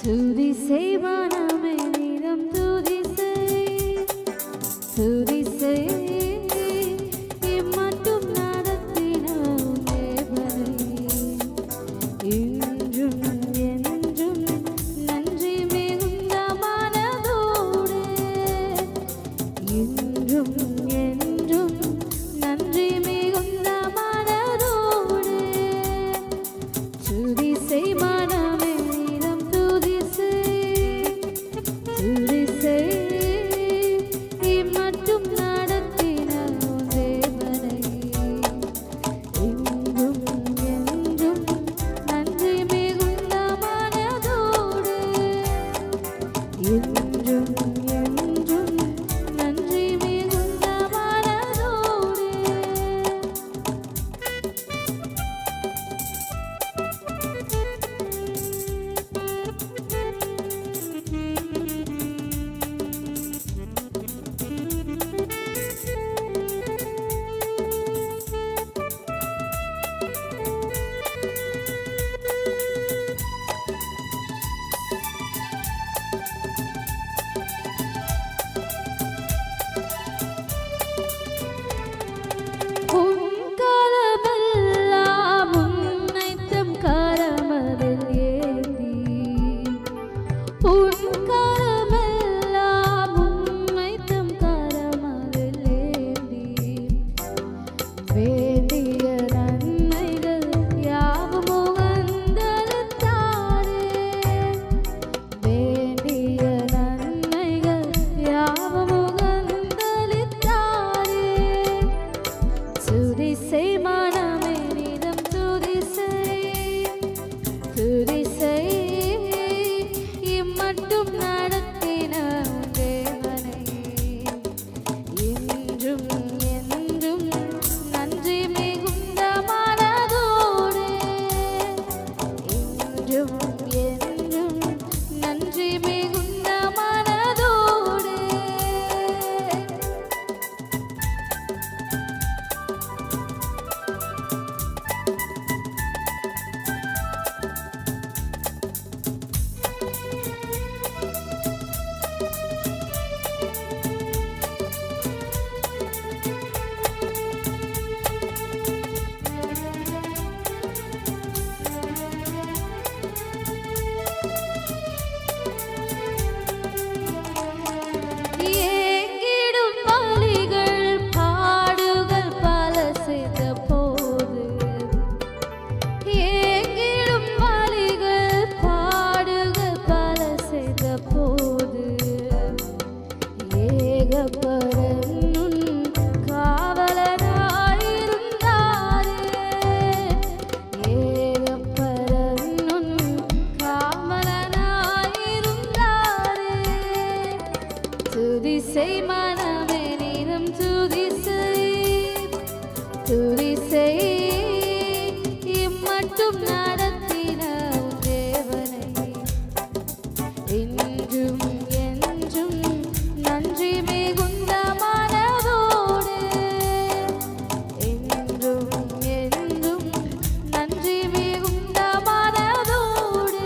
துதி செய் மனமே நிறம் துதி செய் துதி செய் இம்மட்டும் நடத்தின தேவனை இன்றும் என்றும் நன்றி மிகுந்த மனதோடு இன்றும் என்றும் நன்றி மிகுந்த மனதோடு துதி செய் மனமே நிறம் துதி செய் துதி செய் இம்மட்டும் நடத்தின தேவனை இன்றும் என்றும் நன்றி மிகுந்த மனதோடு இன்றும் என்றும் நன்றி மிகுந்த மனதோடு உன்கரமெல்லாம் உன்னைத்தம் கரமதில் ஏந்தி உன்கரமெல்லாம் உன்னைத்தம் கரமதில் ஏந்தி வேண்டிய நன்மைகள் யாவும் உகந்தளித்தாரே வேண்டிய நன்மைகள் யாவும் உகந்தளித்தாரே துதி செய் மனமே நிறம் துதி செய் இம்மட்டும் நடத்தின தேவனை இன்றும் என்றும் நன்றி மிகுந்த மனதோடு இன்றும் என்றும் நன்றி மிகுந்த மனதோடு ஏங்கிடும் வலிகள் பாடுகள் பல செய்த போது ஏங்கிடும் வலிகள் பாடுகள் பல செய்த போது ஏகப்பரனுன் காவலனாயிருந்தாரே ஏகப்பரனுன் காவலனாயிருந்தாரே துதி செய் மனமே நிறம் துதி செய் இம்மட்டும் நடத்தின தேவனை இன்றும் என்றும் நன்றி மிகுந்த மனதோடு இன்றும் என்றும் நன்றி மிகுந்த மனதோடு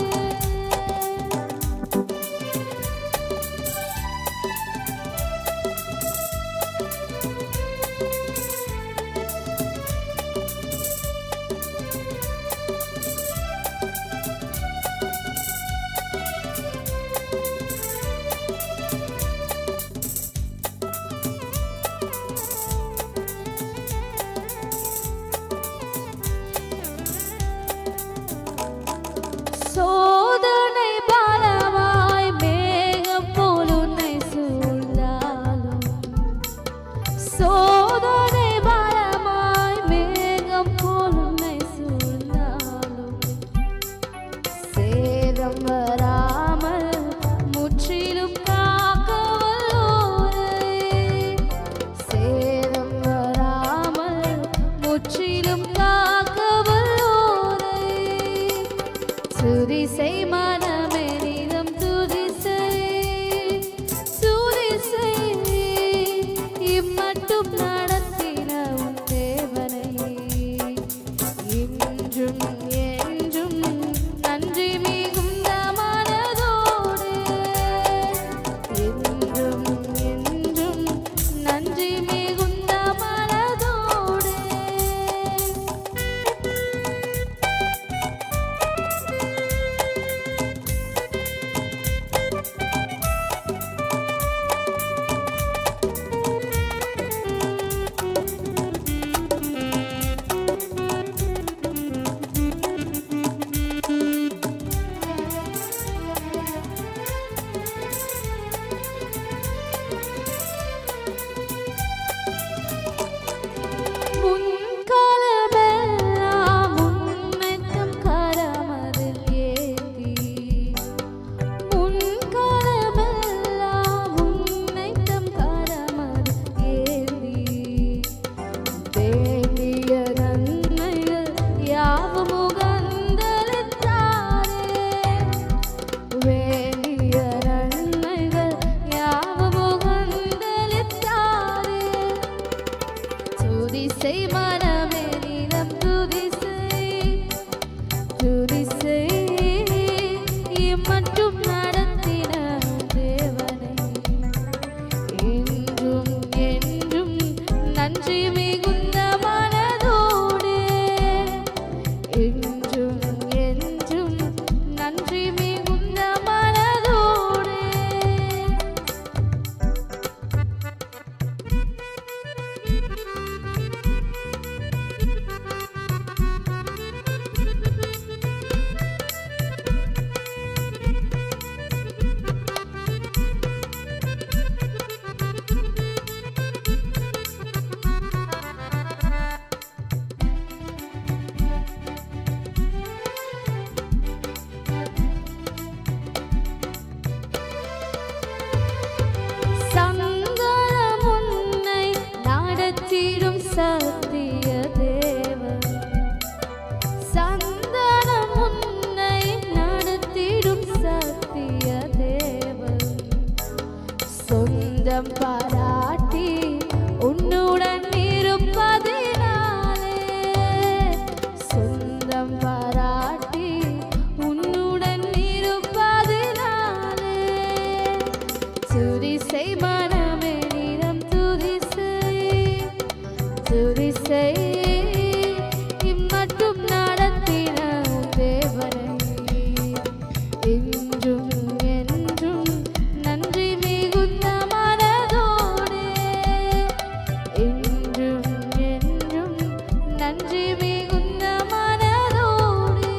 சொந்தம் பாராட்டி உன்னுடன் இருப்பதினாலே சொந்தம் பாராட்டி உன்னுடன் இருப்பதினாலே துதி செய் மனமே நீரம் துதி செய் இம்மட்டும் நடத்தின தேவனை என்றும் என்றும் நன்றி மிகுந்த மனதோடு என்றும் என்றும் நன்றி மிகுந்த மனதோடு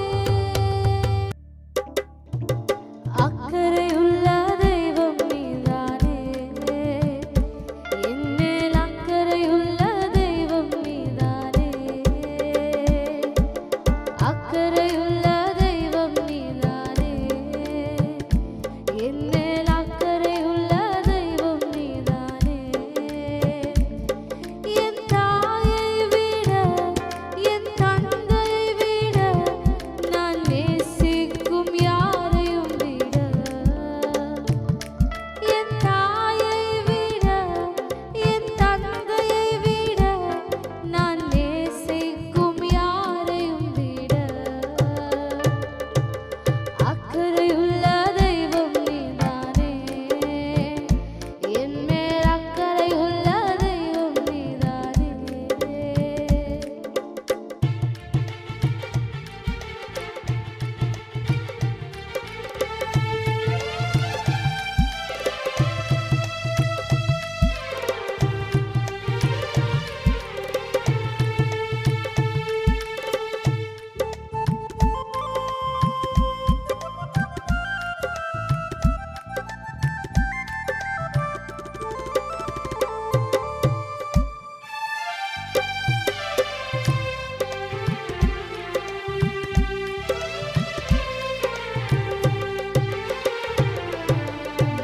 அக்கறையுள்ள தெய்வம் நீதானே என்னில் அக்கறையுள்ள தெய்வம் நீதானே அக்கறையுள்ள தெய்வம் நீதானே என்னில் அக்கறையுள்ள தெய்வம் நீதானே என் தாயை விட என் தந்தையை விட நான் நேசிக்கும் யாரையும் விட என் தாயை விட என் தந்தையை விட நான் நேசிக்கும் யாரையும் விட அக்கறையுள்ள தெய்வம் நீதானே என் மேல் அக்கறையுள்ள தெய்வம் நீதானே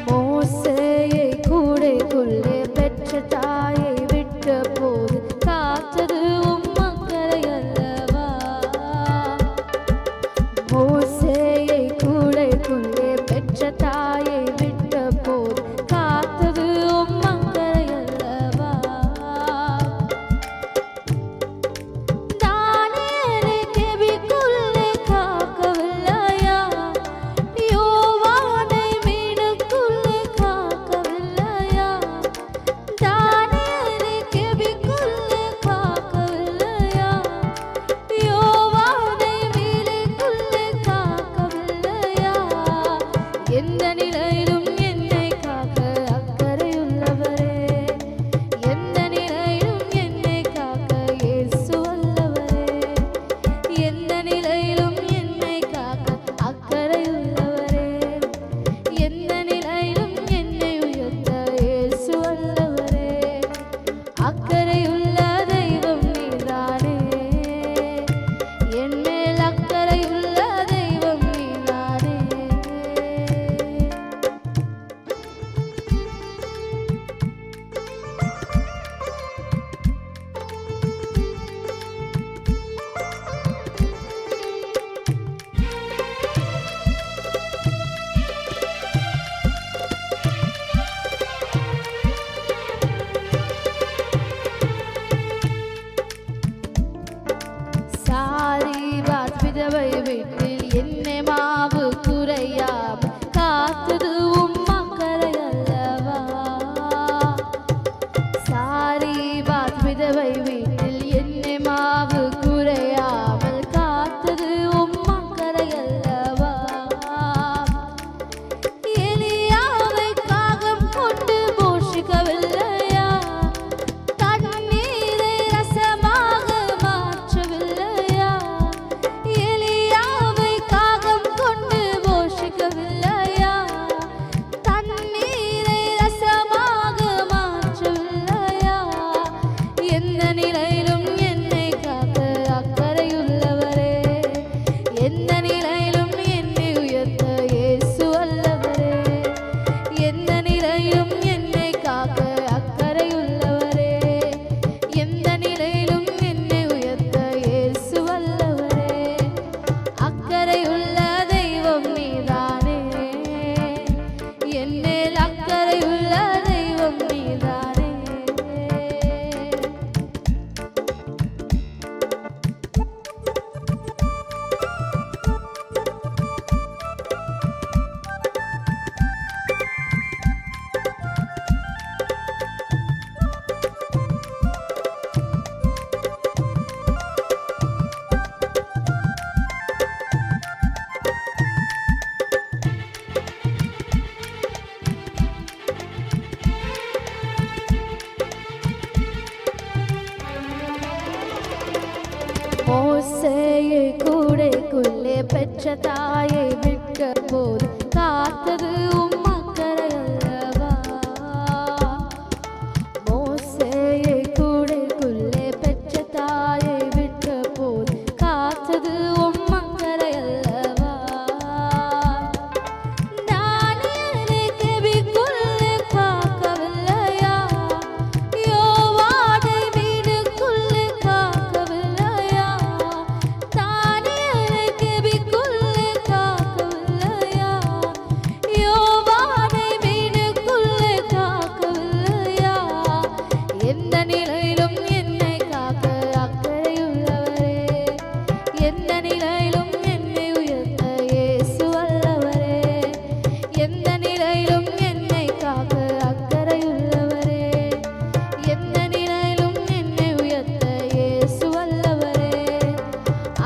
மோசேயை கூடைக்குள்ளே பெற்ற தாயை விட்ட போது காத்தது உம் அக்கறை அல்லவா மோசேயை கூடைக்குள்ளே பெற்ற தாயை விட்ட போது காத்தது உம் அக்கறை அல்லவா தானியேலை கெபிக்குள்ளே காக்கவில்லையா யோவானை மீனுக்குள்ளே காக்கவில்லையா தானியேலை கெபிக்குள்ளே காக்கவில்லையா யோவானை மீனுக்குள்ளே காக்கவில்லையா எந்த நிலையிலும் என்னை காக்க அக்கறையுள்ளவரே எந்த நிலையிலும் என்னை காக்க இயேசு வல்லவரே எந்த நிலையிலும் என்னை காக்க அக்கறையுள்ளவரே எந்த நிலையிலும் என்னை உயர்த்த இயேசு வல்லவரே அக்கறையுள்ள தெய்வம் நீதானே என் மேல் அக்கறையுள்ள தெய்வம் நீதானே சாரிபாத் விதவை வீட்டில் என்னை மாவு குறையாமல் காத்தது உம் அக்கறை அல்லவா சாரிபாத் விதவை வீட்டில் என்னை மாவு குறையாமல் காத்தது உம் அக்கறை அல்லவா எலியாவை காகம் கொண்டு போஷிக்கவில்லையா தண்ணீரை ரசமாக மாற்றவில்லையா எலியாவை காகம் கொண்டு போஷிக்கவில்லையா தண்ணீரை ரசமாக மாற்றவில்லையா எந்த நிலை மோசேயை கூடைக்குள்ளே பெற்ற தாயை விட்ட போது காத்தது உம் அக்கறை அல்லவா? மோசேயை கூடைக்குள்ளே பெற்ற தாயை விட்ட போது காத்தது உம் அக்கறை அல்லவா? தானியேலை கெபிக்குள்ளே காக்கவில்லையா? யோவானை வீடுக்குள்ளே காக்கவில்லையா? தானியேலை கெபிக்குள்ளே காக்கவில்லையா? யோவானை வீடுக்குள்ளே காக்கவில்லையா? எந்த நிலையிலும் என்னை காக்க அக்கறையுள்ளவரே, எந்த நிலையிலும் என்னை உயர்த்த இயேசு வல்லவரே, எந்த நிலையிலும் என்னை காக்க அக்கறையுள்ளவரே, எந்த நிலையிலும் என்னை உயர்த்த இயேசு வல்லவரே.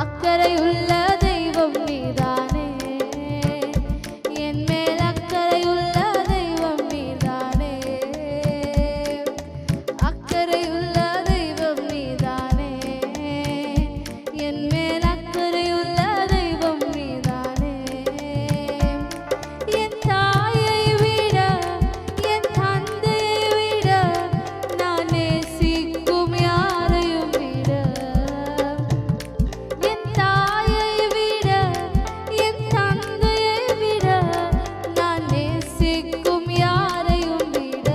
அக்கறையுள்ள தெய்வம் நீதானே, என் மேல் அக்கறையுள்ள தெய்வம் நீதானே, அக்கறையுள்ள தெய்வம் நீதானே, என் மேல் அக்கறையுள்ள தெய்வம் நீதானே. என் தாயை விட என் தந்தையை விட நான் நேசிக்கும் யாரையும் விட, என் தாயை விட என் தந்தையை விட நான் நேசிக்கும் யாரையும் விட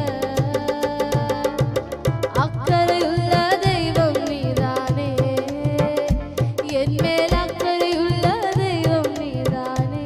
அக்கறையுள்ள தெய்வம் நீதானே, என் மேல் அக்கறையுள்ள தெய்வம் நீதானே.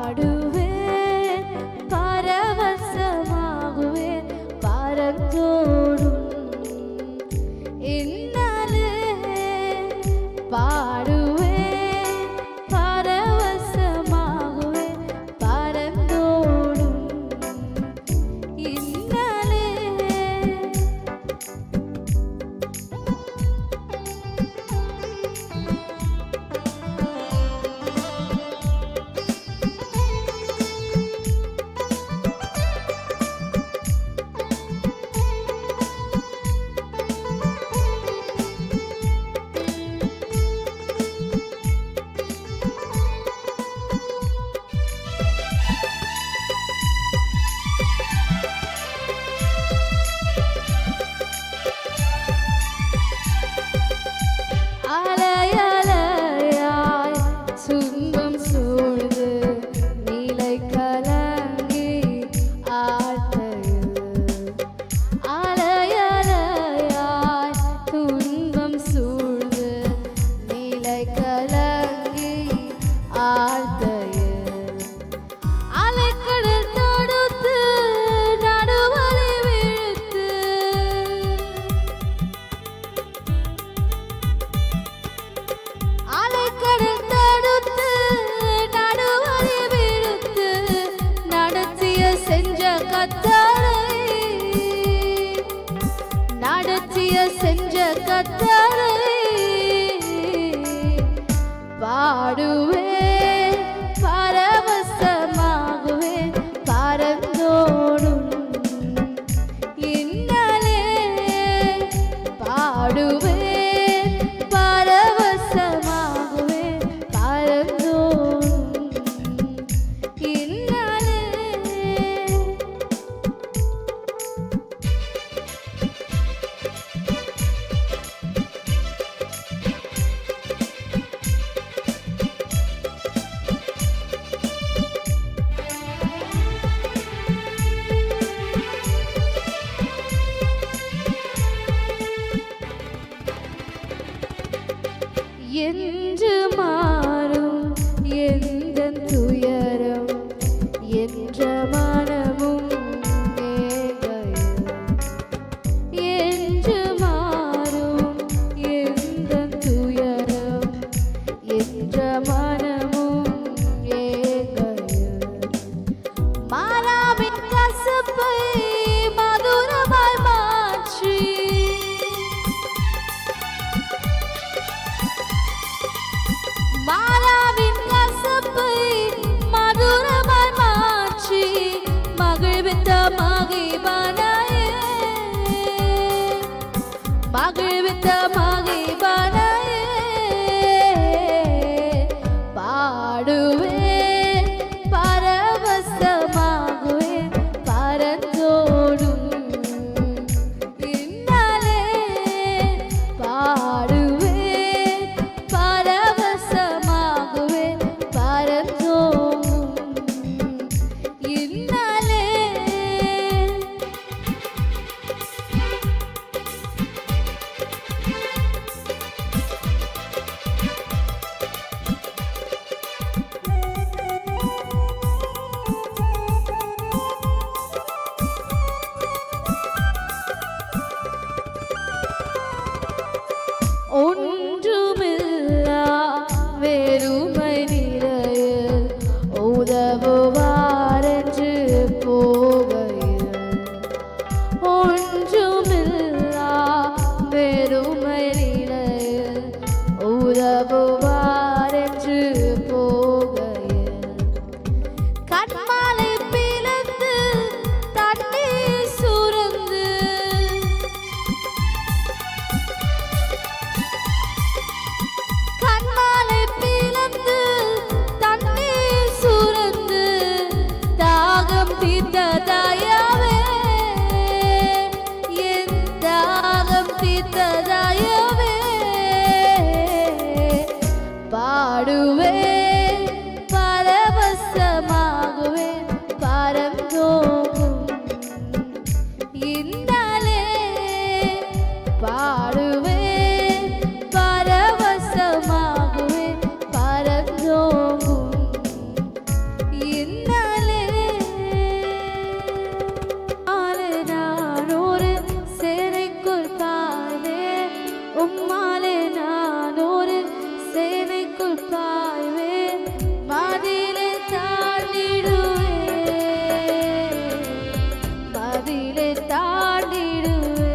பாடுவேன் பரவசமாகுவேன் பரந்தோடும் இந்நாளே, பாடுவேன் பரவசமாகுவேன் பரந்தோடும் இந்நாளே. அலையலையாய் துன்பம் சூழ்ந்து நீலை கலங்கி ஆழ்த்தையில், அலையலையாய் துன்பம் சூழ்ந்து நீலை கலங்கி ஆழ்த்தையில், அலைக்கடல் தடுத்து நடுவலை வீழ்த்து, அலைக்கடல் தடுத்து நடுவலை வீழ்த்து நடத்திய செஞ்ச கத்தரை, நடத்திய செஞ்ச கத்தரை பாடுவேன் பரவசமாகுவேன் பரந்தோடும் இந்நாளே, பாடுவேன் பரவசமாகுவேன் பரந்தோடும் இந்நாளே. என்று மாறும் எந்தன் துயரம் என்ற மனமும் ஏகையில், என்று மாறும் எந்தன் துயரம் என்ற மனமும் ஏகையில், மாறாவின் கசப்பை மதுரமாய் மாற்றி தாகம் தீர்த்ததாயவே என் தாகம் தீர்த்ததாயவே பாடுவேன் பரவசமாகுவேன் பரந்தோகும் இந்தாலே பாடுவேன் பரவசமாகுவேன் பரந்தோகும் இந்தாலே நான் ஒரு சேனைக்குள் பாய்வேன் உம்மாலே நான் ஒரு சேனைக்குள் பாய்வேன் மதிலே தாண்டிடுவேன் மதிலே தாண்டிடுவேன்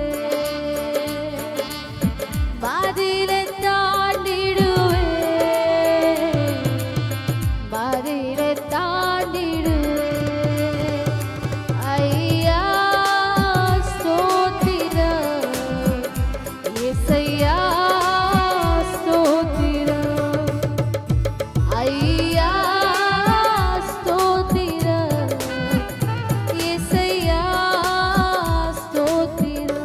மதிலே தாண்டிடுவேன் மதிலே தாண்டிடுவேன் ஐயா ஸ்தோத்திரம் இயேசையா ஸ்தோத்திரம் ஐயா ஸ்தோத்திரம் இயேசையா ஸ்தோத்திரம்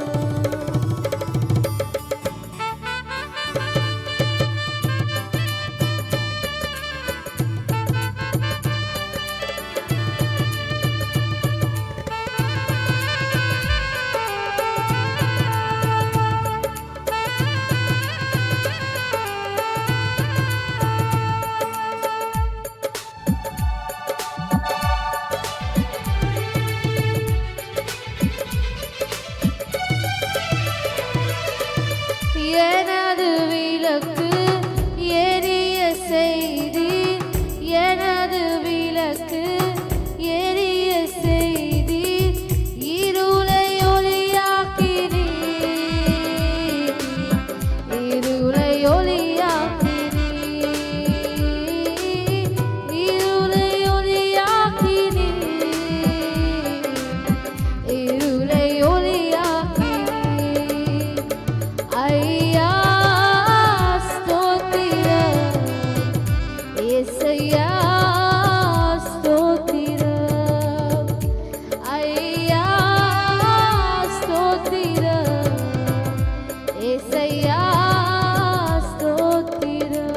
எனது விளக்கு எரிய செய்தி எனது விளக்கு எரிய செய்தி இருளை ஒளியாக்கினீர் இருளை ஒளியாக்கினீர் இருளை ஒளியாக்கினீர் இருளை ஒளியாக்கினீர் ஐயா ஸ்தோத்திரம் இயேசையா ஸ்தோத்திரம் ஐயா ஸ்தோத்திரம் இயேசையா ஸ்தோத்திரம்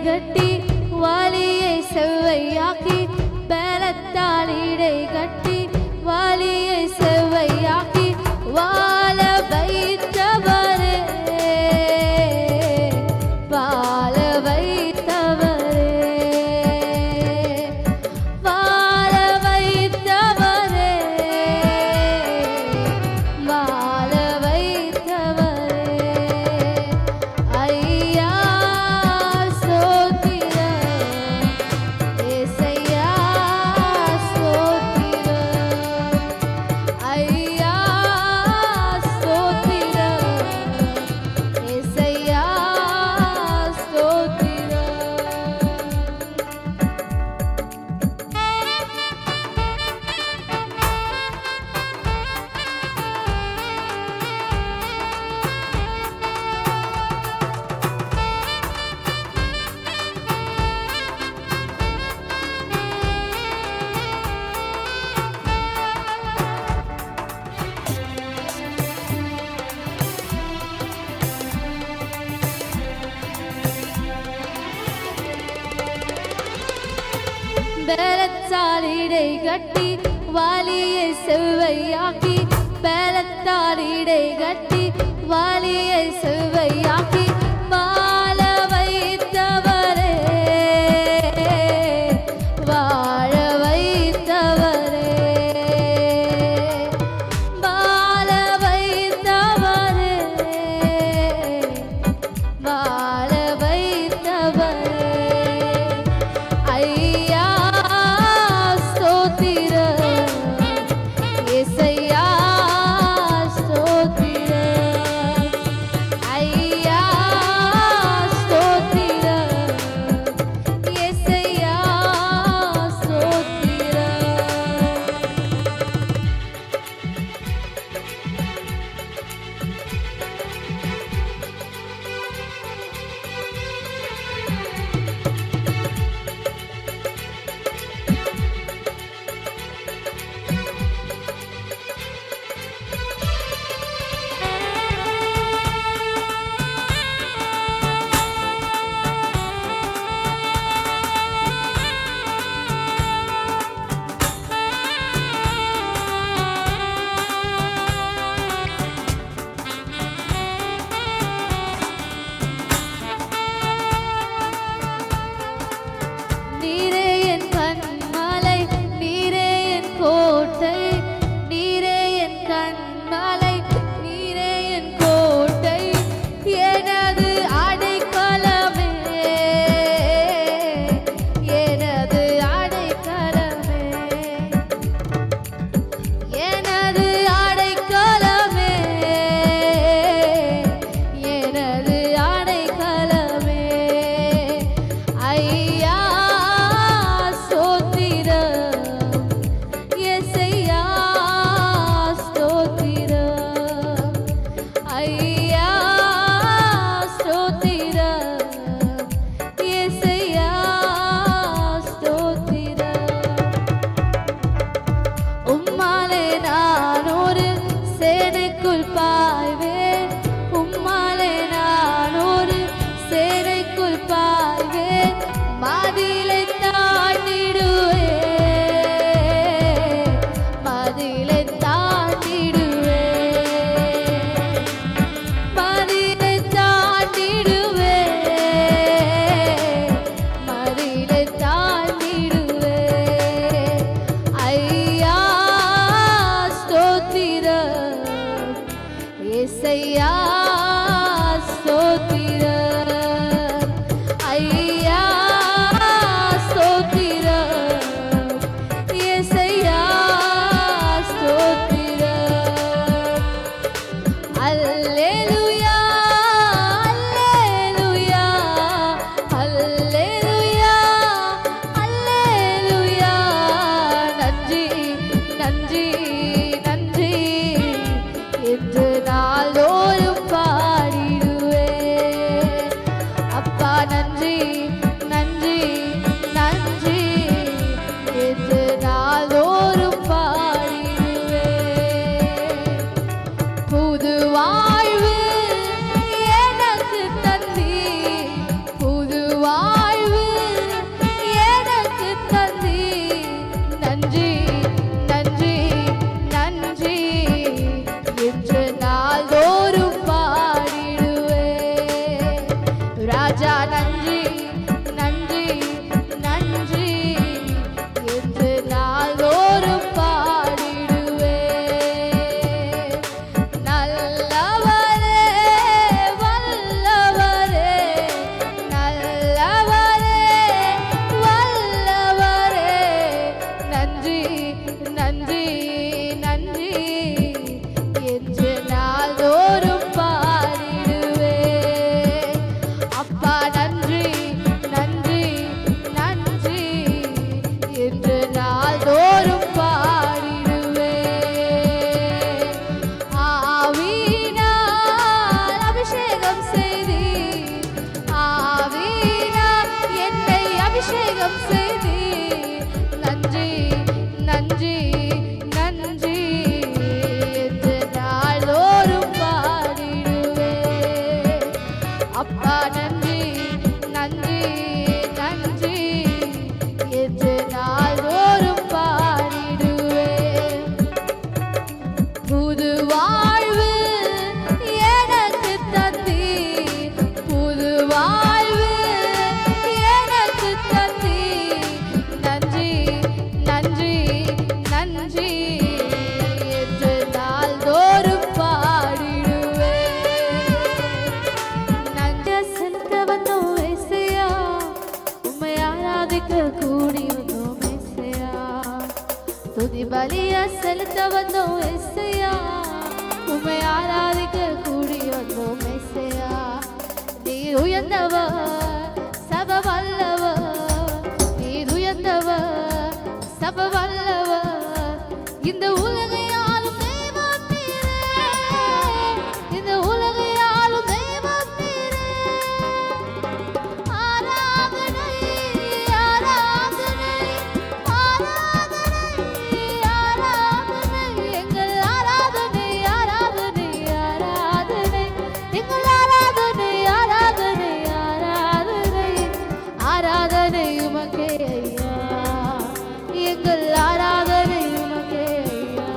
கட்டி வாலியை செவ்வையாக்கி பலத்தாலிடை கட்டி வாலியை செவ்வையாக்கி வாழ வைத்தவரே வாழ வைத்தவரே வாழ வைத்தவரே வாழ வைத்தவரே ஐயா ஸ்தோத்திரம் இயேசையா பேலத்தாலிடை கட்டி வாலியை செவ்வையாக்கி பேலத்தாலிடை கட்டி வாலியை செவ்வையாக்கி வாழ வைத்தவரே வாழ வைத்தவரே வாழ வைத்தவரே வாழ வைத்தவரே ஐயா ஸ்தோத்திரம் இயேசையா ஸ்தோத்திரம் ஐயா ஸ்தோத்திரம் இயேசையா ஸ்தோத்திரம் நீரே என் கண்மலை நீரே என் கோட்டை நீரே என் கண்மலை நீரே என் கோட்டை எனது அடைக்கலமே எனது அடைக்கலமே எனது அடைக்கலமே எனது அடைக்கலமே ஐயா ஸ்தோத்திரம் இயேசையா ஸ்தோத்திரம் ஐயா ஸ்தோத்திரம் இயேசையா ஸ்தோத்திரம் உம்மாலே நான் ஒரு சேனைக்குள் பாய்வேன் உம்மாலே நான் ஒரு சேனைக்குள் பாய்வேன் மதிலை தாண்டிடுவேன் மதிலை தாண்டிடுவேன் மதிலை தாண்டிடுவேன் மதிலை தாண்டிடுவேன் ஐயா ஸ்தோத்திரம் இயேசையா ஸ்தோத்திரம் ஐயா ஸ்தோத்திரம் இயேசையா ஸ்தோத்திரம் அல்லேலூயா அல்லேலூயா அல்லேலூயா அல்லேலூயா நன்றி நன்றி நன்றி என்று நாளோறும் துதி பலிய செலுத்த வந்தோம் ஏசையா, உம்மை ஆராதிக்க கூடி வந்தோம் ஏசையா. நீர் உயர்ந்தவர், சர்வ வல்லவர், நீர் உயர்ந்தவர், சர்வ வல்லவர். இந்த உலகை ஆளும் தெய்வம் நீரே, இந்த உலகை ஆளும் தெய்வம் நீரே. ஆராதனை ஆராதனை ஆராதனை ஆராதனை, எங்கள் ஆராதனை ஆராதனை ஆராதனை, எங்கள் ஆராதனை ஆராதனை ஆராதனை ஆராதனை உமக்கே ஐயா, எங்கள் ஆராதனை உமக்கே ஐயா.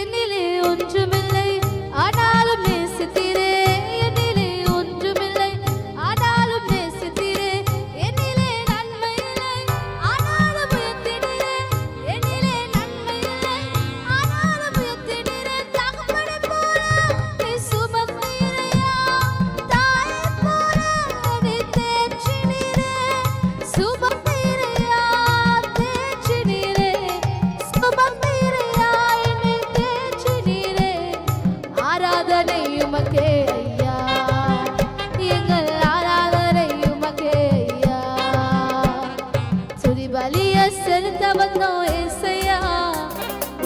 என்னிலே ஒன்றுமில்லை ஆனாலும் நேசித்தீரே, என்னிலே ஒன்றுமில்லை ஆனாலும் நேசித்தீரே. என்னிலே நன்மை இல்லை ஆனாலும் உயர்த்தினீரே, என்னிலே நன்மை இல்லை ஆனாலும் உயர்த்தினீரே. தகப்பனை போல நீ சுமந்தீரையா, தாயை போல நீ தேற்றினீரே. சுமந்தீரையா, தேற்றினீரே, சுமந்தீரையா, என்னை தேற்றினீரே. ஆராதனை உமக்கே ஐயா, எங்கள் ஆராதனை உமக்கே ஐயா. துதி பலிய செலுத்த வந்தோம் ஏசையா,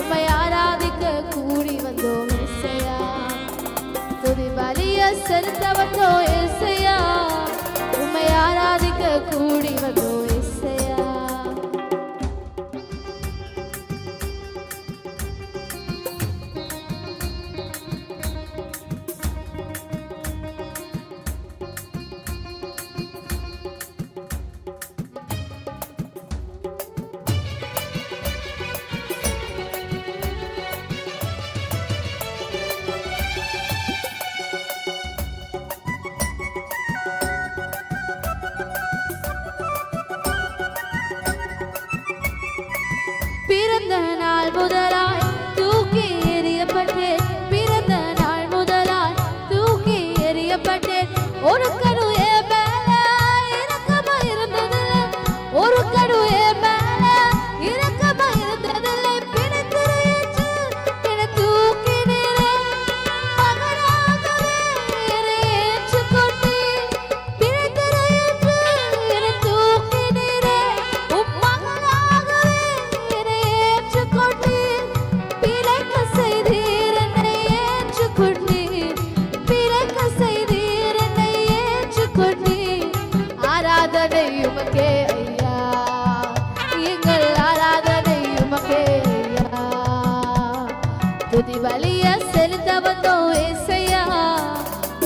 உம்மை ஆராதிக்க கூடி வந்தோம் ஏசையா. துதி பலிய செலுத்த வந்தோம் ஏசையா, உம்மை ஆராதிக்க கூடி வந்தோம் ஏசையா. பிறந்த நாள் முதலாய் தூக்கி எறியப்பட்டேன், பிறந்த நாள் முதலாய் தூக்கி எறியப்பட்டேன். ஒரு கடு என் மேல இரக்கமா இருந்ததில்லை, ஒரு கடு என் மேல இரக்கமா இருந்ததில்லை. பிணைத்திரையேற்று என்னை தூக்கினீரே, மகனாகவே என்னை ஏற்றுக்கொண்டீர். பிணைத்திரையேற்று என்னை தூக்கினீரே, உம் மகனாகவே என்னை ஏற்றுக்கொண்டீர். பிழைக்க செய்தீர், என்னை ஏற்றுக்கொண்டீர். பிழைக்க செய்தீர், என்னை ஏற்றுக்கொண்டீர். ஆராதனை உமக்கே ஐயா, எங்கள் ஆராதனை உமக்கே ஐயா. துதி பலிய செலுத்த வந்தோம் ஏசையா,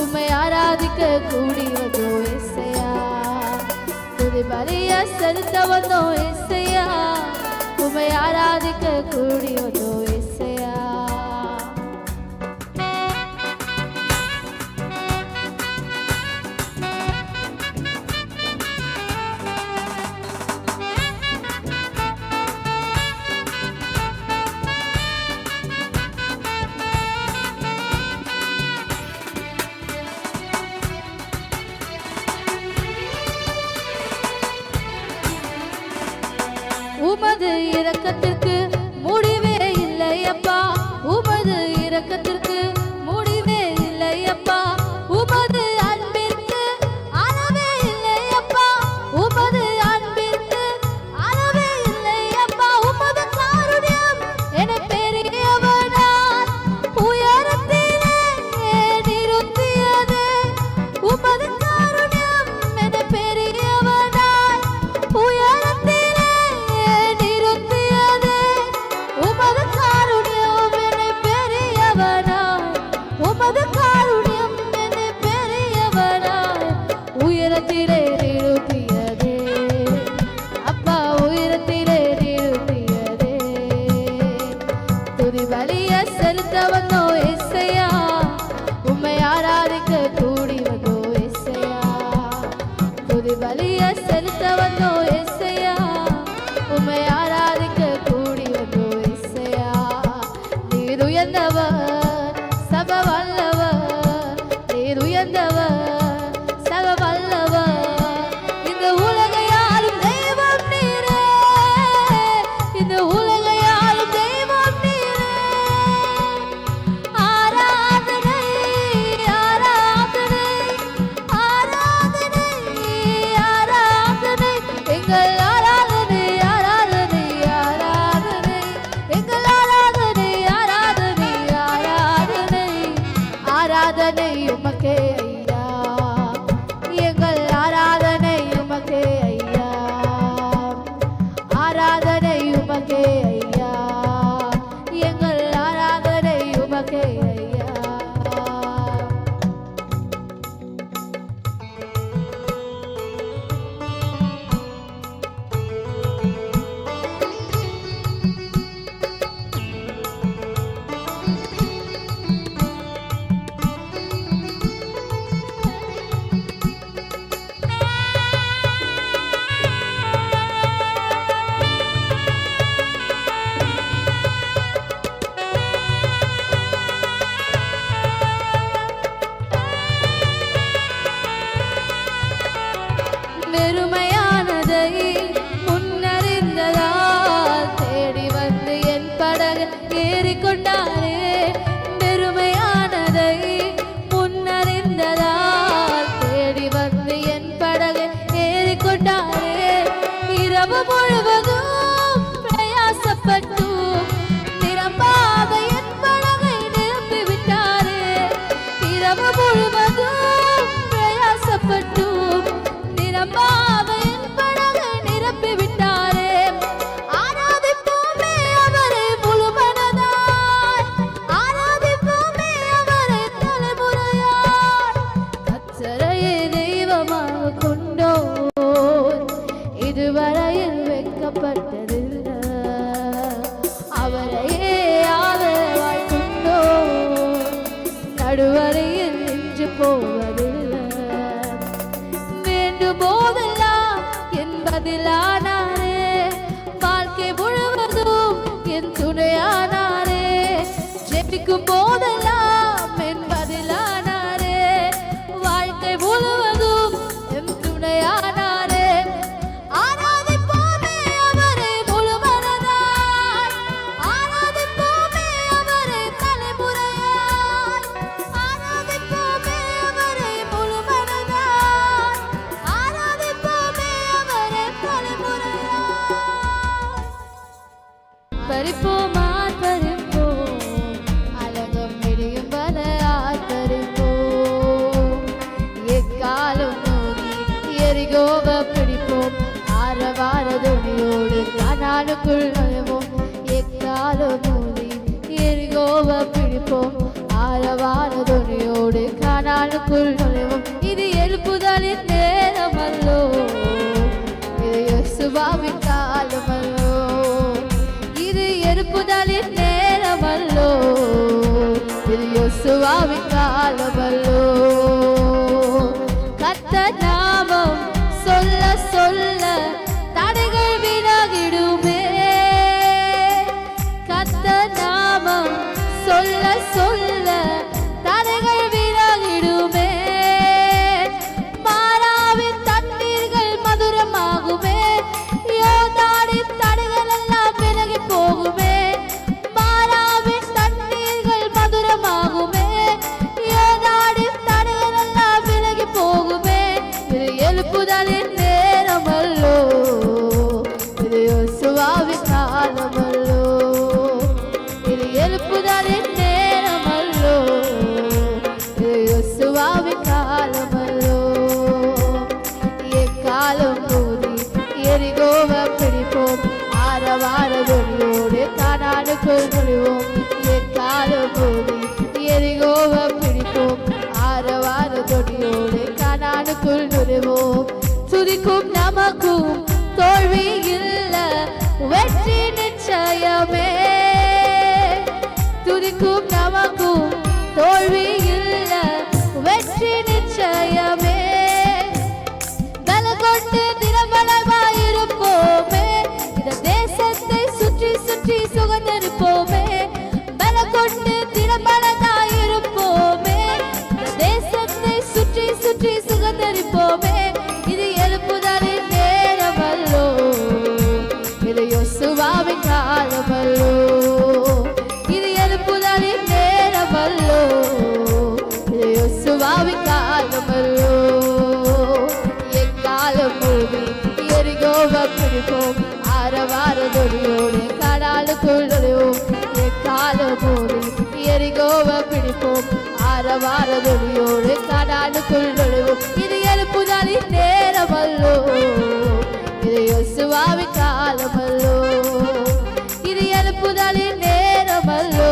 உம்மை ஆராதிக்க கூடி வந்தோம் ஏசையா. துதி பலிய செலுத்த வந்தோம் ஏசையா, உம்மை ஆராதிக்க கூடி வந்தோம் ஏசையா. உமது இரக்கத்திற்கு முடிவே இல்லையப்பா, உமது இரக்கத்திற்கு முடிவே இல்லையப்பா. உமது அன்பிற்கு அளவே இல்லையப்பா, உமது அன்பிற்கு அளவே இல்லையப்பா. உமது காருண்யம் என்னை பெரியவனாய் உயரத்திலே நிறுத்தியதே. உமது காருண்யம் என்னை பெரியவனாய் உயரத்திலே நிறுத்தியதே. உமது காருண்யம் என்னை பெரியவனாய், உமது காருண்யம் என்னை பெரியவனாய் உயரத்திலே நிறுத்தியதே. துதி பலிய செலுத்த வந்தோ இசையா உம்மை ஆராதிக்க கூடி வந்தோ இசையா நீர் உயர்ந்தவர் சர்வ வல்லவர் நீர் உயர்ந்தவர் சர்வ வல்லவர் இந்த உலகையாளும் தெய்வம் நீரே இந்த உலகையாளும் தெய்வம் நீரே ஆராதனை ஆராதனை ஆராதனை ஆராதனை எங்கள் ஆராதனை ஆராதனை ஆராதனை எங்கள் ஆராதனை ஆராதனை ஆராதனை ஆராதனை உமக்கே ஐயா எங்கள் ஆராதனை உமக்கே ஐயா ஆராதனை உமக்கே ஐயா எங்கள் ஆராதனை உமக்கே ஐயா வெறுமையானதை முன்னறிந்ததால் தேடி வந்து என் படகு ஏறிக்கொண்டாரே வெறுமையானதை முன்னறிந்ததால் தேடி வந்து என் படகு ஏறிக்கொண்டாரே இரவு முழுவதும் பிரயாசப்பட்டு நிரம்பாத என் படகை நிரப்பி விட்டாரே இரவு முழுவதும் பிரயாசப்பட்டு நிரம்பாவையின் படகை நிரப்பி விட்டாரே ஆராதிப்போமே அவரை முழு மனதாய் ஆராதிப்போமே அவரை தலைமுறையாய் கர்த்தரையே தெய்வமாக கொண்டோர் இதுவரையில் வெட்கப்பட்டதில்லை அவரையே ஆதரவாய் கொண்டோர் நடுவரையில் நின்று போவதில்லை போதெல்லாம் என் பதிலானாரே வாழ்க்கை முழுவதும் என் துணையானாரே ஜெபிக்கும் போதெல்லாம் என் பதிலானாரே வாழ்க்கை முழுவதும் என் துணையானாரே ஆராதிப்போமே அவரை முழு மனதாய் ஆராதிப்போமே அவரை தலைமுறையாய் ஆராதிப்போமே அவரை முழு மனதாய் ஆராதிப்போமே அவரை தலைமுறையாய் பறிப்போம் ஆர்ப்பரிப்போம் அலகம் விடியும் வர ஆர்ப்பரிப்போம் எக்காலம் நோக்கி எரிகோவ பிடிப்போம் ஆரவார துணியோடு கனாலுக்குள் நுழைவோம் எக்காலம் நோக்கி எரிகோவ பிடிப்போம் ஆரவார துணியோடு கனாலுக்குள் நுழைவோம் இது எழுப்புதலின் நேரமல்லோ இது யெசுவாவின் காலமல்லோ இது எழுப்புதலின் நேரமல்லோ இது யெசுவாவின் காலமல்லோ கர்த்தர் நாமம் சொல்ல சொல்ல தடைகள் விலகிடுமே கர்த்தர் நாமம் சொல்ல சொல்ல தடைகள் விலகிடுமே மாறாவின் தண்ணீர்கள் மதுரமாகுமே யோர்தானின் தடைகள் எல்லாம் விலகி போகுமே மாறாவின் தண்ணீர்கள் மதுரமாகுமே யோர்தானின் தடைகள் எல்லாம் விலகி போகுமே இது எழுப்புதலின் நேரமல்லோ இது யெசுவாவின் காலமல்லோ இது எழுப்புதலின் நேரமல்லோ இது யெசுவாவின் காலமல்லோ எக்காலம் கூடி எரிகோவ பிடிப்போம் ஆரவார துணியோடு கானானுக்குள் நுழைவோம் எக்காலம் கூடி எரிகோவ பிடிப்போம் ஆரவார துணியோடு கானானுக்குள் நுழைவோம் துதிக்கும் நமக்கும் தோல்வி இல்ல வெற்றி நிச்சயமே துதிக்கும் நமக்கும் தோல்வி இல்ல வெற்றி நிச்சயமே பலகொ மோதி எரிகோவை பிடிப்போம் ஆரவார துணியோடு கடாலுக்குள் நுழைவோம் எக்காலம் மோதி எரிகோவை பிடிப்போம் ஆரவார துணியோடு கடாலுக்குள் நுழைவோம் இது எழுப்புதலின் நேரமல்லோ இது யோசுவாவின் காலமல்லோ இது எழுப்புதலின் நேரமல்லோ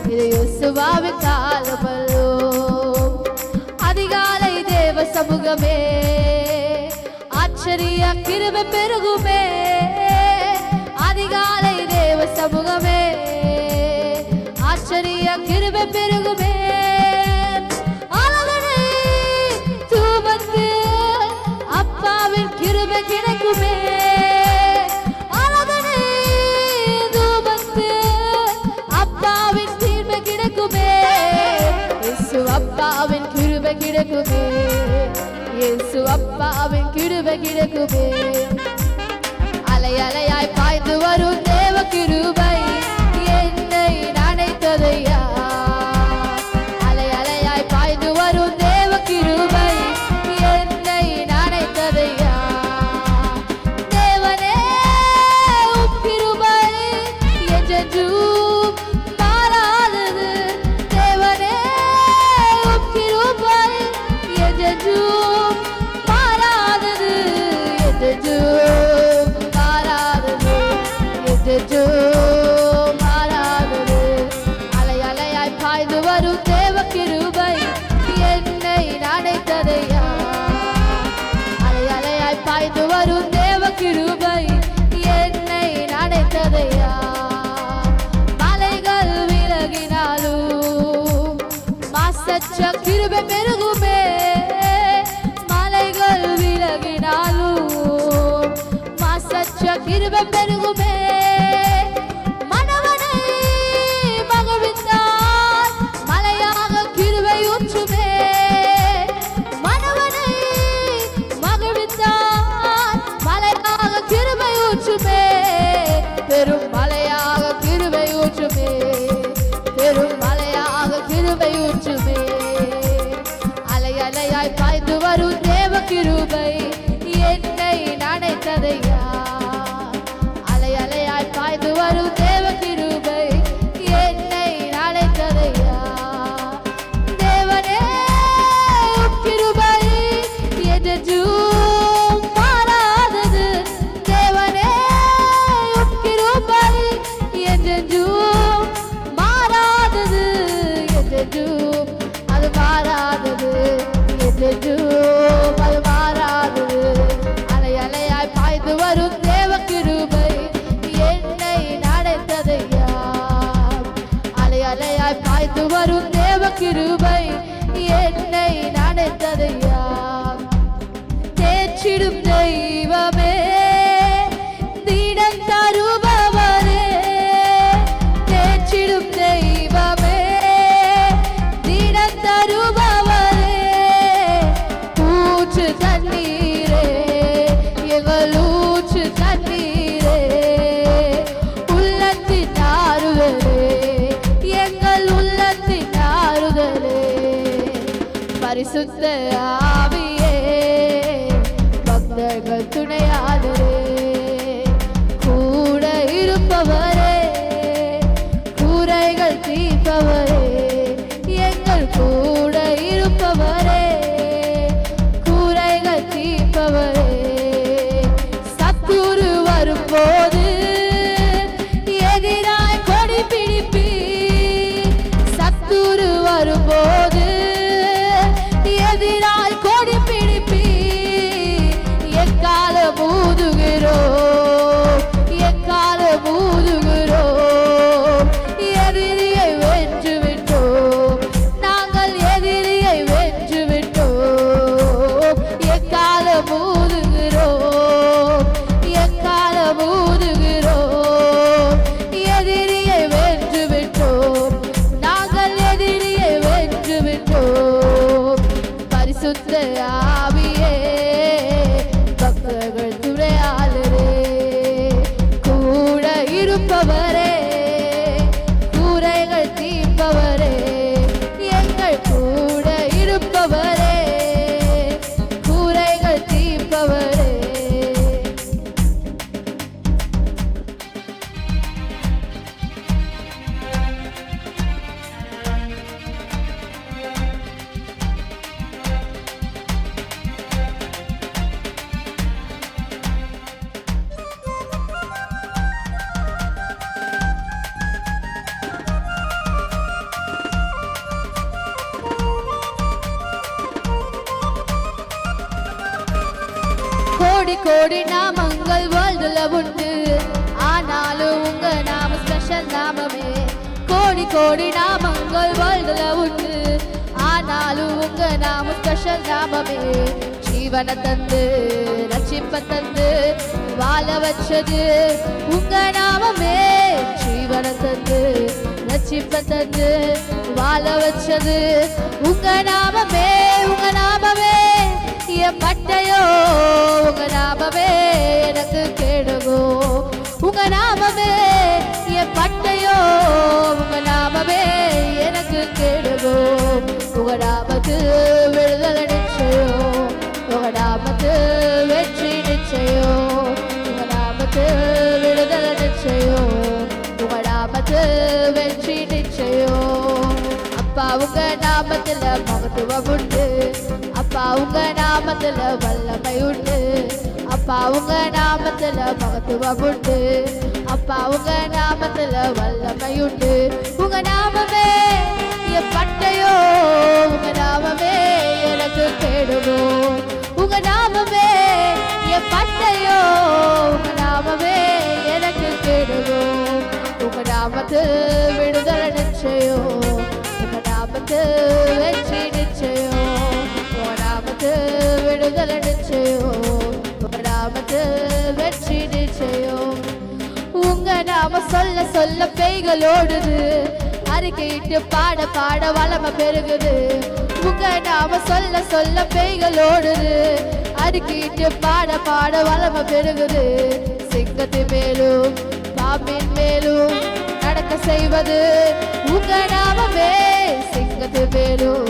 இது யோசுவாவின் காலமல்லோ அதிகாலை தேவ சமூகமே ஆச்சரிய கிருபை பெருகுமே அதிகாலை தேவ சமூகமே ஆச்சரிய கிருபை பெருகுமே ஆராதனை தூபத்து அப்பாவின் கிருபை கிடைக்குமே ஆராதனை தூபத்து அப்பாவின் கிருபை கிடைக்குமே இயேசு அப்பாவின் கிருபை கிடைக்குமே இயேசு அப்பாவின் கிருபை கிடைக்குமே அலை அலையாய் பாய்ந்து வரும் தேவ கிருபை என்னை நனைத்ததையா அலை அலையாய் பாய்ந்து வரும் தேவ கிருபை என்னை நனைத்ததையா தேவனே உம் கிருபை என்றென்றும் மாறாதது தேவனே உம் கிருபை என்றென்றும் மாறாதது என்றென்றும் மாறாதது என்றென்றும் மாறாதது அலை அலையாய் பாய்ந்து வரும் தேவ கிருபை என்னை நனைத்ததையா அலை அலையாய் பாய்ந்து வரும் தேவ கிருபை என்னை நனைத்ததையா மலைகள் விலகினாலும் மாசற்ற கிருபை பெருகுமே மலைகள் விலகினாலும் மாசற்ற கிருபை பெருகுமே மனவனை மகிழ்வித்தார் மலையாக கிருபை ஊற்றுமே மனவனை மகிழ்வித்தார் மலையாக கிருபை ஊற்றுமே பெரும் மலையாக கிருபை ஊற்றுமே பெரும் மலையாக கிருபை ஊற்றுமே அலை அலையாய் பாய்ந்து வரும் தேவ கிருபை என்னை நனைத்ததையா அலை அலையாய் பாய்ந்து வரும் தேவ கிருபை என்னை நனைத்ததையா தேவனே உம் கிருபை என்றென்றும் மாறாதது தேவனே உம் கிருபை என்றென்றும் மாறாதது என்றென்றும் அது மாறாதது என்றென்றும் அது மாறாதது அலை அலையாய் பாய்ந்து வரும் தேவ கிருபை என்னை நனைத்ததையா அலை அலையாய் பாய்ந்து வரும் தேவ கிருபை என்னை நனைத்ததையா தேற்றிடும் தெய்வமே திடம் தருபவரே தேற்றிடும் தெய்வமே திடம் தருபவரே ஊற்று தண்ணீரே எங்கள் ஊற்று தண்ணீரே உள்ளத்தின் ஆறுதலே எங்கள் உள்ளத்தின் ஆறுதலே பரிசுத்த ஆவியே பக்தர்கள் துணையாளரே கூட இருப்பவரே கூரைகள் தீர்ப்பவரே எங்கள் கூட இருப்பவரே கூரைகள் தீர்ப்பவரே சத்துரு வரும்போது எதிராய் கொடி பிடிப்பி சத்துரு வரும்போது எதிராய் கொடி பிடிப்பி எக்கால மூதுகிறோம் எக்கால மூதுகிறோம் எதிரியை வென்று விட்டோம் நாங்கள் எதிரியை வென்று விட்டோம் எக்கால மூதுகிறோம் கோடி கோடி நாமங்கள் வேர்ல்டுல உண்டு, ஆனாலும் உங்க நாம ஸ்பெஷல் நாமமே. கோடி கோடி நாமங்கள் வேர்ல்டுல உண்டு, ஆனாலும் உங்க நாம ஸ்பெஷல் நாமமே. ஜீவனை தந்து ரட்சிப்ப தந்து வாழ வச்சது உங்க நாமமே. ஜீவனை தந்து ரட்சிப்ப தந்து வாழ வச்சது உங்க நாமமே. உங்க நாமமே என் பட்டையோ, உங்க நாமமே எனக்கு கேடுகோ. உங்க நாமமே என் பட்டையோ, உங்க நாமமே எனக்கு கேடுகோ. உங்க நாமத்து விடுதலை நிச்சயம், உங்க நாமத்து வெற்றி நிச்சயம். உங்க நாமத்து விடுதலை நிச்சயம், உங்க நாமத்து வெற்றி நிச்சயம். அப்பா உங்க நாமத்துல மகத்துவம் உண்டு, அப்பா உங்க நாமத்துல வல்லமை உண்டு. அப்பா உங்க நாமத்துல மகத்துவம் உண்டு, அப்பா உங்க நாமத்துல வல்லமை உண்டு. உங்க நாமமே என் பட்டையோ, உங்க நாமமே எனக்கு கேடுவோ. உங்க நாமமே என் பட்டையோ, உங்க நாமமே எனக்கு கேடுவோ. உங்க நாமத்து விடுதலை நிச்சயம், உங்க நாமத்து வெற்றி நிச்சயம். உங்க நாமத்து விடுதலை நிச்சயம், உங்க நாமத்து வெற்றி நிச்சயம். உங்க நாம சொல்ல சொல்ல பேய்கள் ஓடுது, அறிக்கையிட்டு பாட பாட வளம பெருகுது. உங்க நாம சொல்ல சொல்ல பேய்கள் ஓடுது, அறிக்கையிட்டு பாட பாட வளம பெருகுது. சிங்கத்து மேலும் பாம்பின் மேலும் நடக்க செய்வது உங்க நாமமே. சிங்கத்து மேலும்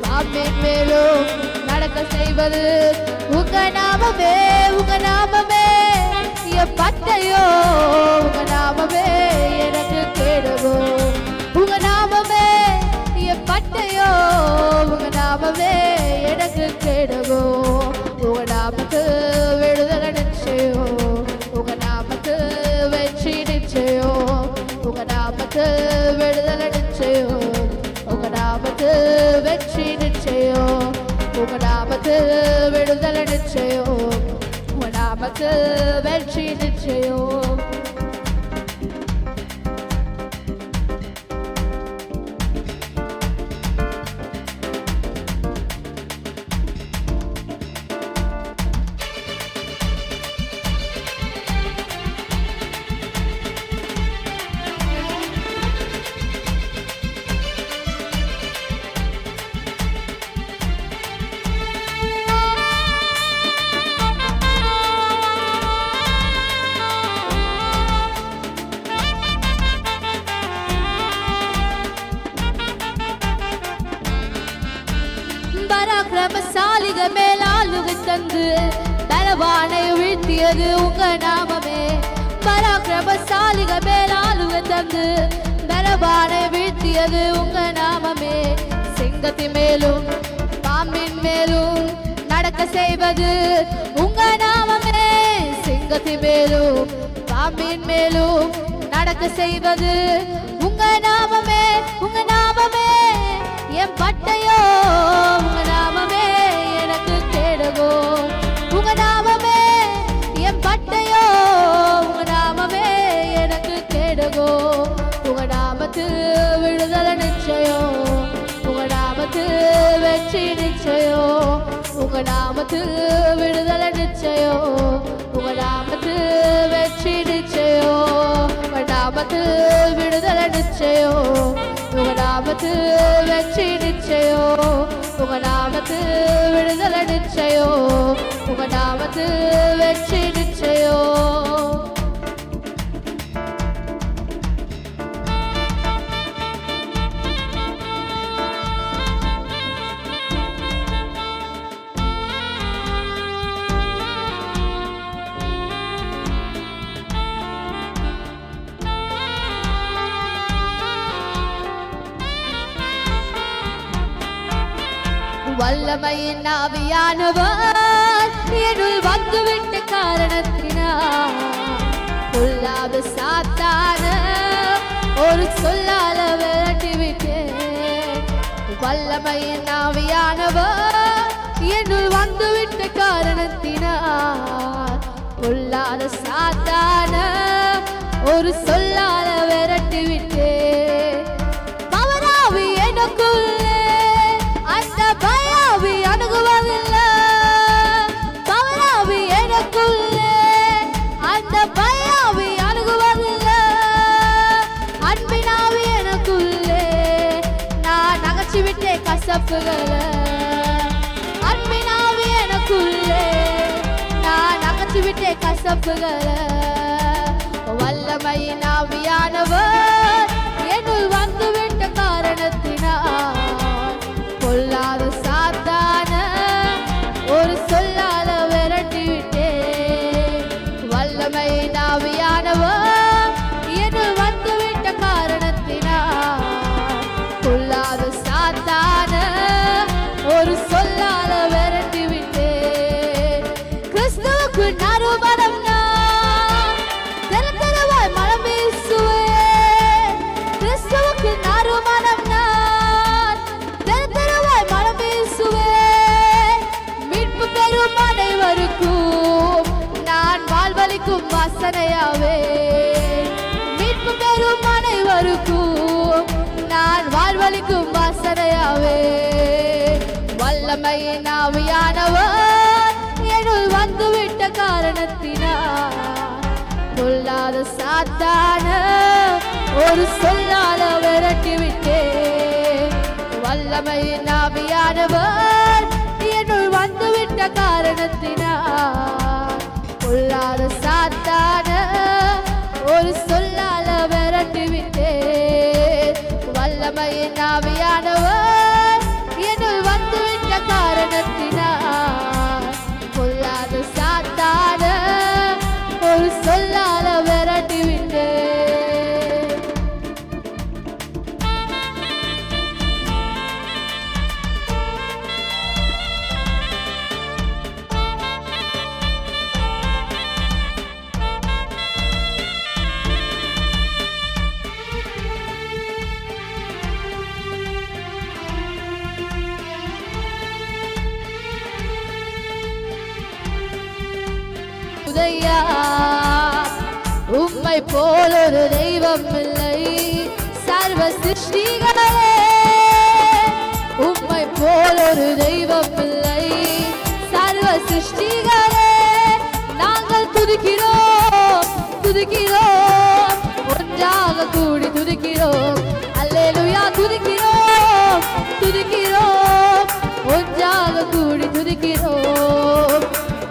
பாம்பின் மேலும் நடக்க செய்வது உங்க நாமமே. உங்க நாமமே என் பட்டையோ, உங்க நாமமே எனக்கு கேடுவோ. உங்க நாமமே என் பட்டையோ, உங்க நாமமே எனக்கு கேடுவோ. உங்க நாமத்து விடுதலை நிச்சயம், உங்க நாமத்து வெற்றி நிச்சயம். உங்க நாமத்து விடுதலை நிச்சயம், உங்க நாமத்து வெற்றி நிச்சயம். உங்க நாமத்து விடுதலை நிச்சயம், உங்க நாமத்து வெற்றி நிச்சயம். பராக்கிரமசாலிக மேலாளுகை தந்து பலவானை வீழ்த்தியது உங்க நாமமே. பராக்கிரமசாலிக மேலாளுகை தந்து பலவானை வீழ்த்தியது உங்க நாமமே. சிங்கத்தின் மேலும் பாம்பின் மேலும் நடக்க செய்வது உங்க நாமமே. சிங்கத்தின் மேலும் பாம்பின் மேலும் நடக்க செய்வது உங்க நாமமே. உங்க நாமமே என் பட்டையோ, உங்க நாமமே எனக்கு கேடுவோ. உங்க நாமமே என் பட்டையோ, உங்க நாமமே எனக்கு கேடுவோ. உங்க நாமத்து விடுதலை நிச்சயம், உங்க நாமத்து வெற்றி நிச்சயம். உங்க நாமத்து விடுதலை நிச்சயம், உங்க நாமத்து வெற்றி நிச்சயம். உங்க நாமத்து விடுதலை நிச்சயம், உங்க நாமத்து வெற்றி நிச்சயம். உங்க நாமத்து விடுதலை நிச்சயம், உங்க நாமத்து வெற்றி நிச்சயம். வல்லமையின் ஆவியானவர் என்னுள் வந்துவிட்ட காரணத்தினால் பொல்லாத சாத்தான ஒரு சொல்லால விரட்டிவிட்டேன். வல்லமையின் ஆவியானவர் என்னுள் வந்துவிட்ட காரணத்தினால் பொல்லாத சாத்தான ஒரு சொல்லால விரட்டி விட்டே. பவராவி எனக்குள்ளே அந்த பயாவி அணுகுவதில்லை. பவராவி எனக்குள்ளே அந்த பயாவி அணுகுவதில்லை. அன்பினாவி எனக்குள்ளே நான் நகைச்சு விட்டே கசப்புகளை. அன்பினாவி எனக்குள்ளே நான் நகைச்சு விட்டே கசப்புகளை. வல்லமையின் ஆவியானவர் என்னுள் வந்துவிட்ட காரணத்தினால் பொல்லாத சாத்தான ஒரு சொல்லால விரட்டி விட்டே. வல்லமையின் ஆவியானவர் என்னுள் வந்துவிட்ட காரணத்தினால் பொல்லாத சாத்தான ஒரு சொல்லால விரட்டி விட்டே. கிறிஸ்துவுக்கு நறுமணம் வாசனையாவே. மீட்பு பெறும் அனைவருக்கும் நான் வாழ்வளிக்கும் வாசனையாவே. வல்லமையின் ஆவியானவர் என்னுள் வந்துவிட்ட காரணத்தினால் பொல்லாத சாத்தான ஒரு சொல்லால விரட்டி விட்டே. வல்லமையின் ஆவியானவர் என்னுள் வந்துவிட்ட காரணத்தினால் பொல்லாத சாத்தான ஒரு சொல்லால விரட்டி விட்டே. வல்லமையின் ஆவியானவர் என்னுள் வந்துவிட்ட காரணத்தினால் பொல்லாத சாத்தான ஒரு சொல்லால விரட்டி விட்டே. உம்மை போல் ஒரு தெய்வம் இல்லை சர்வ சிருஷ்டிகளே. உம்மை போல் ஒரு தெய்வம் இல்லை சர்வ சிருஷ்டிகளே. நாங்கள் துதிக்கிறோம் துதிக்கிறோம் ஒன்றாக கூடி துதிக்கிறோம். அல்லேலூயா துதிக்கிறோம் துதிக்கிறோம் ஒன்றாக கூடி துதிக்கிறோம்.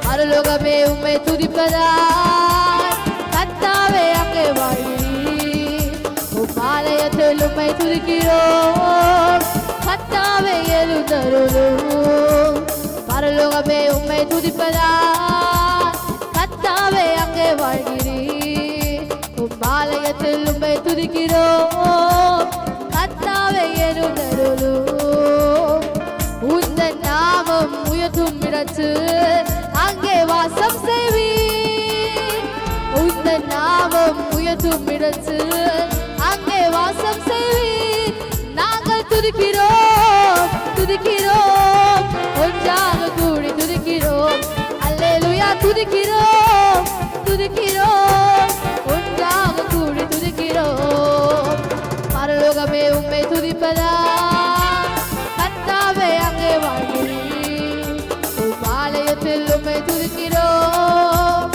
பரலோகமே உம்மை துதிப்பதாய் கர்த்தாவே அங்கே வாழ்வீர். ஆலயத்தில் உம்மை துதிக்கிறோம் கர்த்தாவே எழுந்தருளும். பரலோகமே உம்மை துதிப்பதாய் கர்த்தாவே அங்கே வாழ்கிறீர். ஆலயத்தில் உம்மை துதிக்கிறோம் கர்த்தாவே எழுந்தருளும். உந்தன் நாமம் உயர்த்தும் இடத்தில் அங்கே வாசம் செய்வீர். உந்தன் நாமம் உயர்த்தும் இடத்தில் அங்கே வாசம் செய்வீர். நாங்கள் துதிக்கிறோம் துதிக்கிறோம் ஒன்றாக கூடி துதிக்கிறோம். அல்லேலூயா துதிக்கிறோம் துதிக்கிறோம் ஒன்றாக கூடி துதிக்கிறோம். பரலோகமே உம்மை துதிப்பதா கர்த்தாவே அங்கே வாழ்கிறீர். ஆலயத்தில் உம்மை துதிக்கிறோம்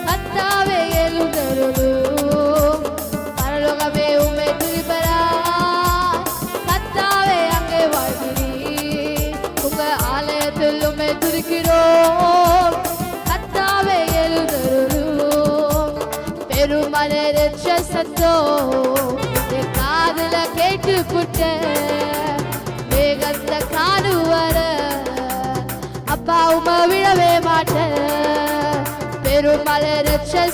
கர்த்தாவே எழுந்தருளும். பரலோகமே உம்மை துதிப்பதா கர்த்தாவே அங்கே வாழ்கிறீர். உங்க ஆலயத்தில் உம்மை துதிக்கிறோம் கர்த்தாவே எழுந்தருளும். பெருமழை சத்தம் என் காதுல கேட்டு புட்ட வேகத்தை காணுவர அப்பா உம்மை விடவே மாட்டேன். பெருமழை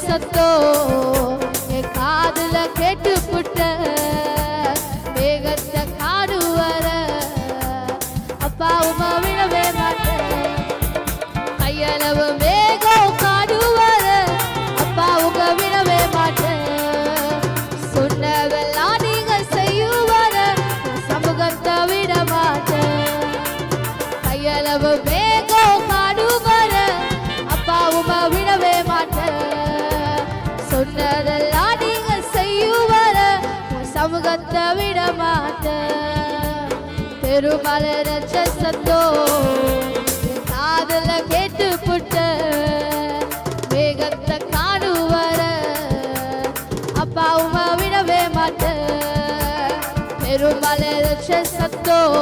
சத்தம் என் காதுல கேட்டு புட்ட வேகத்தை காணுவர அப்பா உம்மை விடவே மாட்டேன். கையளவு வேகம் காணுவர அப்பா உங்க விடவே மாட்டேன். சொன்னதெல்லாம் நீங்க செய்யுவர சமூகத்தை விட மாட்டேன். கையளவு வேகம் காணுவர அப்பா உம்மை விடவே மாட்டேன். பெருமழை ரட்ச சத்தம் காதுல கேட்டு புட்ட வேகத்தை காணுவர அப்பா உமா விடவே மாட்ட பெருமழை ரட்ச சத்தம்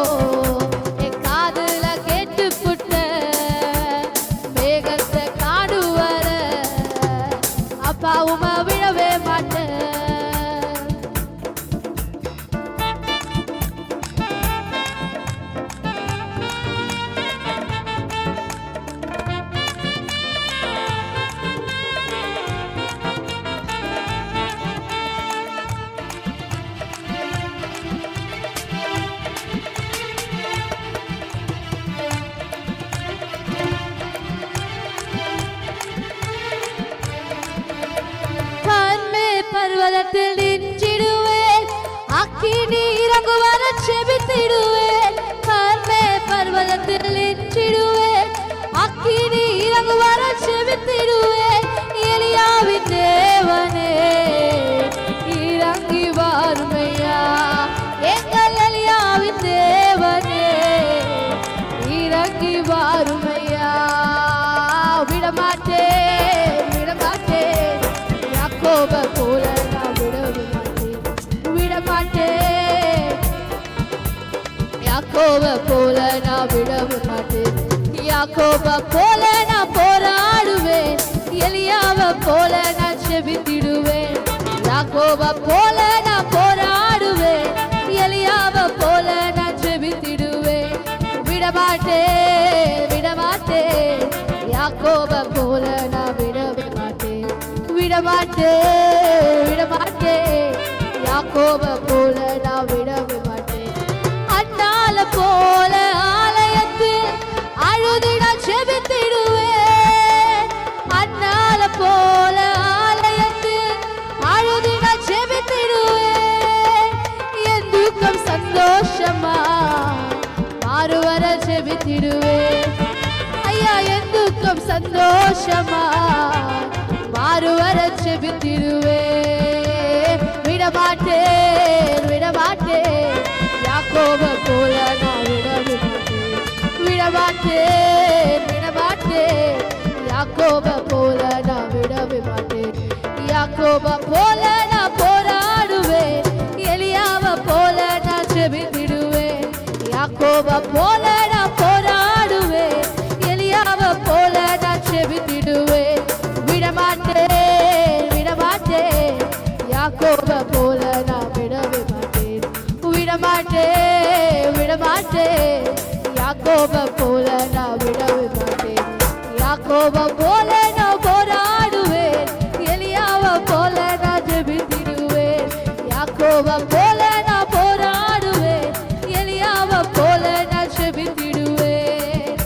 காதுல கேட்டு புட்ட வேகத்தை காணுவர அப்பா உமா விடவே மாட்ட பர்வதத்தில் நின்றிடுவேன் அக்கினி இறங்குவர செபித்திடுவேன் கர்மே பர்வதத்தில் நின்றிடுவேன் அக்கினி இறங்குவர செபித்திடுவேன் எலியாவின் தேவனே இறங்கி வாருமையா எங்கள் எலியாவின் தேவனே இறங்கி வாருமையா விடமாட்டேன் விடமாட்டேன் யாக்கோப போல நான் விடமாட்டேன் யாக்கோப போல நான் விடவே மாட்டேன் யாக்கோப போல நான் போராடுவேன் எலியாவ போல நான் செபித்திடுவேன் யாக்கோப போல நான் போராடுவேன் எலியாவ போல நான் செபித்திடுவேன் விடமாட்டேன் விடமாட்டேன் யாக்கோப போல நான் விடவே மாட்டேன் விடமாட்டேன் விடமாட்டேன் யாக்கோப போல நான் விடவே மாட்டேன் அண்ணால போல ஆலயத்தில் அழுது நான் செபித்திடுவேன் அண்ணால போல ஆலயத்தில் அழுது நான் செபித்திடுவேன் என் துக்கம் சந்தோஷமா மாறுவர செபித்திடுவேன் ஐயா என் துக்கம் சந்தோஷமா மாறுவர செபித்திடுவேன் விடமாட்டேன் விடமாட்டேன் யாக்கோப போல நான் விடவே மாட்டேன் விடமாட்டேன் விடமாட்டேன் யாக்கோப போல நான் விடவே மாட்டேன் யாக்கோப போல நான் போராடுவேன் எலியாவ போல நான் செபித்திடுவேன் யாக்கோப போல நான் போராடுவேன் எலியாவ போல நான் செபித்திடுவேன் விடமாட்டேன் விடமாட்டேன் யாக்கோப போல நான் விடவே மாட்டேன் விடமாட்டேன் விடமாட்டேன் யாக்கோப போல நான் விடவே மாட்டேன் யாக்கோப போல நான் போராடுவேன் எலியாவ போல நான் ஜெபித்திடுவேன் யாக்கோப போல நான் போராடுவேன் எலியாவ போல நான் ஜெபித்திடுவேன்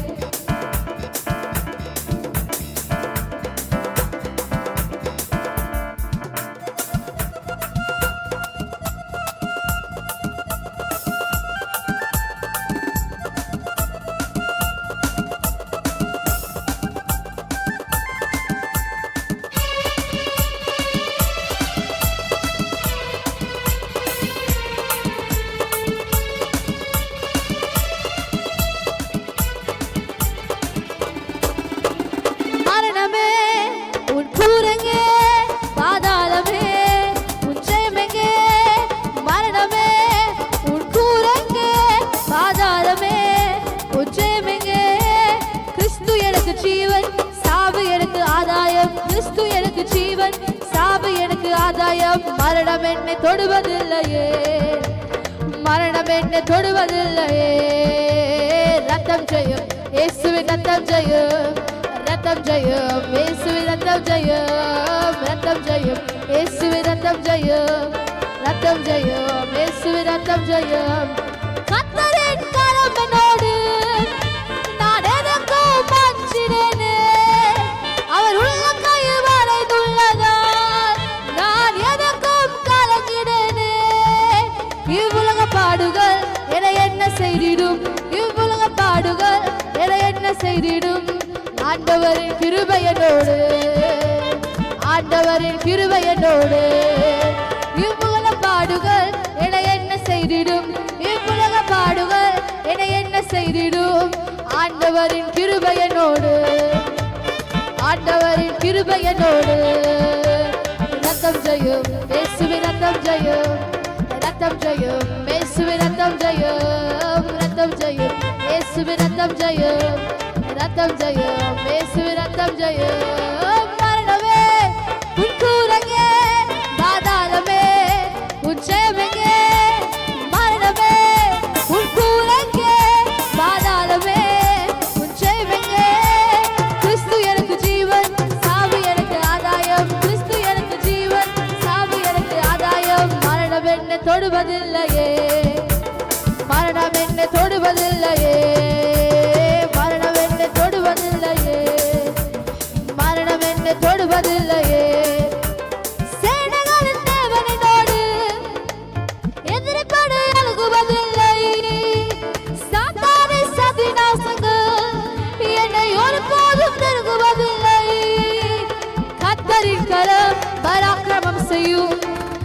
மரணமே உன் கூரங்கே பாதாளமே உன் ஜெயமெங்கே மரணமே உன் கூரங்கே பாதாளமே உன் ஜெயமெங்கே கிறிஸ்து எனக்கு ஜீவன் சாவு எனக்கு ஆதாயம் கிறிஸ்து எனக்கு ஜீவன் சாவு எனக்கு ஆதாயம் மரணம் என்னை தொடுவதில்லையே மரணம் என்னை தொடுவதில்லையே ரத்தம் ஜெயம் இயேசுவின் ரத்தம் ஜெயம் ரத்தம் ஜெயம் இயேசுவின் ரத்தம் ஜெயம் ரத்தம் ஜெயம் இயேசுவின் ரத்தம் ஜெயம் ரத்தம் ஜெயம் இயேசுவின் ரத்தம் ஜெயம் கர்த்தரின் கரம் என்னோடு நான் எதற்கும் அஞ்சினேனே அவர் உள்ளங்கையில் வரைந்துள்ளதால் நான் எதற்கும் கலங்கினேனே இவ்வுலக பாடுகள் என என்ன செய்திடும் இவ்வுலக பாடுகள் என என்ன செய்திடும் ஆண்டவரின் கிருபை என்னோடு ஆண்டவரின் கிருபை என்னோடு இவ்வுலக பாடுகள் என என்ன செய்திடும் இவ்வுலக பாடுகள் செய்திடும் ஆண்டவரின் கிருபை என்னோடு, ஆண்டவரின் கிருபை என்னோடு. ரத்தம் ஜெயம், இயேசுவின் ரத்தம் ஜெயம், ரத்தம் ஜெயம், இயேசுவின் ரத்தம் ஜெயம், ரத்தம் ஜெயம், இயேசுவின் ரத்தம் ஜெயம், ரத்தம் ஜெயம், இயேசுவின் ரத்தம் ஜெயம். மரணமே உன் கூரங்கே, பாதாளமே உன் ஜெயமெங்கே. மரணமே உன் கூரங்கே, பாதாளமே உன் ஜெயமெங்கே. கிறிஸ்து எனக்கு ஜீவன், சாவு எனக்கு ஆதாயம். கிறிஸ்து எனக்கு ஜீவன், சாவு எனக்கு ஆதாயம். மரணம் என்னை தொடுவதில்லையே, மரணம் என்னை தொடுவதில்லையே, மரணம் என்னை தொடுவதில்லையே, மரணம் என்னை தொடுவதில்லையே. சேனைகளின் தேவனோடு எதிரிப்படை அணுகுவதில்லை. சாத்தானை சதிநாசங்கள் என்னை ஒருபோதும் நெருங்குவதில்லை. கர்த்தரின் கரம் பராக்கிரமம் செய்யும்,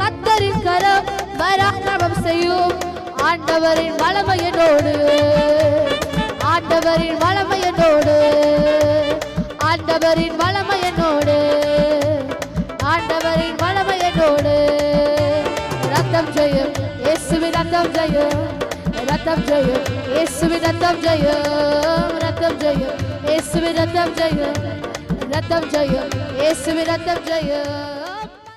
கர்த்தரின் கரம் பராக்கிரமம் செய்யும். ஆண்டவரின் வல்லமையோடு, ஆண்டவரின் வல்லமையோடு, ஆண்டவரின் வல்லமையோடு, ஆண்டவரின் வல்லமையோடு. ரத்தம் ஜெயம், இயேசுவின் ரத்தம் ஜெயம், ரத்தம் ஜெயம், இயேசுவின் ரத்தம் ஜெயம், ரத்தம் ஜெயம், இயேசுவின் ரத்தம் ஜெயம், ரத்தம் ஜெயம், இயேசுவின் ரத்தம் ஜெயம்.